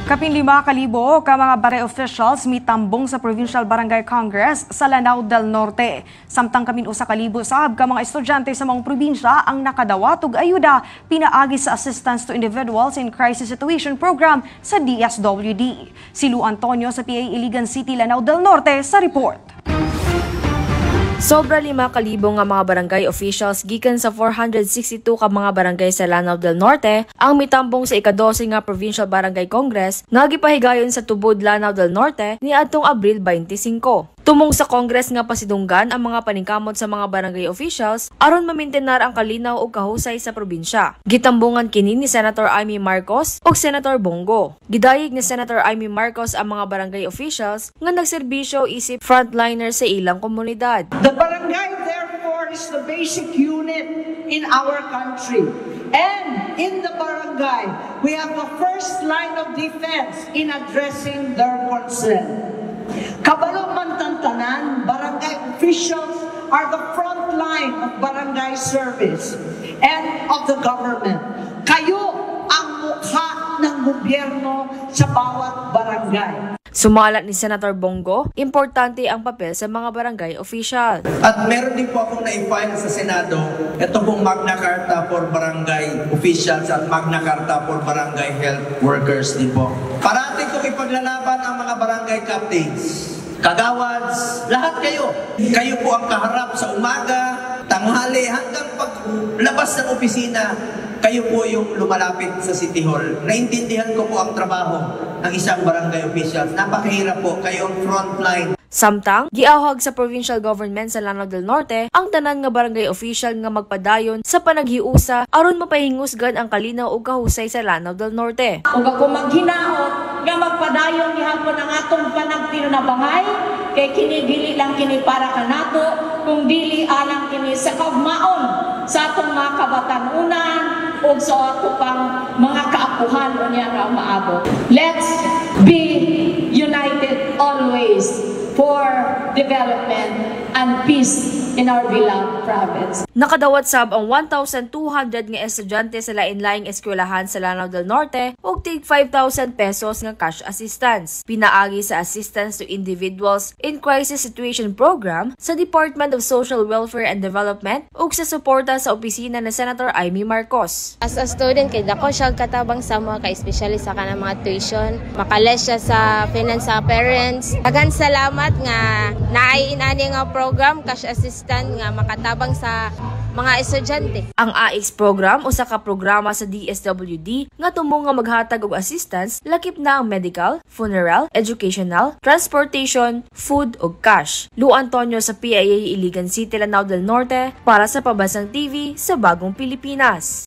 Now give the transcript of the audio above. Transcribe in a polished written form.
Kapin 5,000 ka mga barangay officials mitambong sa Provincial Barangay Congress sa Lanao del Norte. Samtang kapin 1,000 sab ka mga estudyante sa mga probinsya ang nakadawat og ayuda pinaagi sa Assistance to Individuals in Crisis Situation Program sa DSWD. Si Lu Antonio sa PA Iligan City, Lanao del Norte sa report. Sobra 5,000 nga mga barangay officials gikan sa 462 ka mga barangay sa Lanao del Norte ang mitambong sa ika-12 nga Provincial Barangay Congress nga gipahigayon sa tubod Lanao del Norte niadtong Abril 25. Tumong sa Congress nga pasidunggan ang mga paningkamot sa mga barangay officials aron mamintenar ang kalinaw ug kahusay sa probinsya. Gitambungan kini ni Senator Amy Marcos ug Senator Bongo. Gidayeg ni Senator Amy Marcos ang mga barangay officials nga nagserbisyo isip frontliner sa ilang komunidad. The barangay, therefore, is the basic unit in our country. And in the barangay, we have the first line of defense in addressing their concern. Kabalo man tantanan, barangay officials are the front line of barangay service and of the government. Kayo ang mukha ng gobyerno sa bawat barangay. Sumalat ni Senator Bongo, importante ang papel sa mga barangay official. At meron din po akong na-file sa Senado, ito pong Magna Carta for Barangay Officials at Magna Carta for Barangay Health Workers din po. Parati kong ipaglalaban ang mga barangay captains, kagawads, lahat kayo. Kayo po ang kaharap sa umaga, tanghali, hanggang paglabas ng opisina, kayo po yung lumalapit sa City Hall. Naintindihan ko po ang trabaho ng isang barangay officials. Napakahirap po, kayo ang frontline. Samtang, giawhag sa provincial government sa Lanao del Norte ang tanan nga barangay official nga magpadayon sa panaghiusa aron mapahingusgan ang kalinaw ug kahusay sa Lanao del Norte. Kung ako maghinaot nga magpadayon gihapon ang atong panagtinabangay kay kini dili lang kini para kanato kung dili alang kini sa kaugmaon sa atong mga kabatanunan ug sa ato pang mga kaapuhan unya nga maabot. Let's be united always for development and peace in our beloved province. Nakadawat sab ang 1,200 nga estudyante sa lain-laing eskwelahan sa Lanao del Norte ug tig 5,000 pesos nga cash assistance. Pinaagi sa Assistance to Individuals in Crisis Situation Program sa Department of Social Welfare and Development ug sa suporta sa opisina ni Senator Amy Marcos. As a student, kay dako siya katabang sa mga ka-espesyalist sa kanang mga tuition. Makales siya sa finance sa parents. Daghang salamat nga naay inani nga program cash assistant nga makatabang sa mga estudyante. Ang AIX program usa ka programa sa DSWD nga tumong nga maghatag og assistance lakip na ang medical, funeral, educational, transportation, food ug cash. Lu Antonio sa PIA Iligan City, Lanao del Norte para sa Pabasang TV sa Bagong Pilipinas.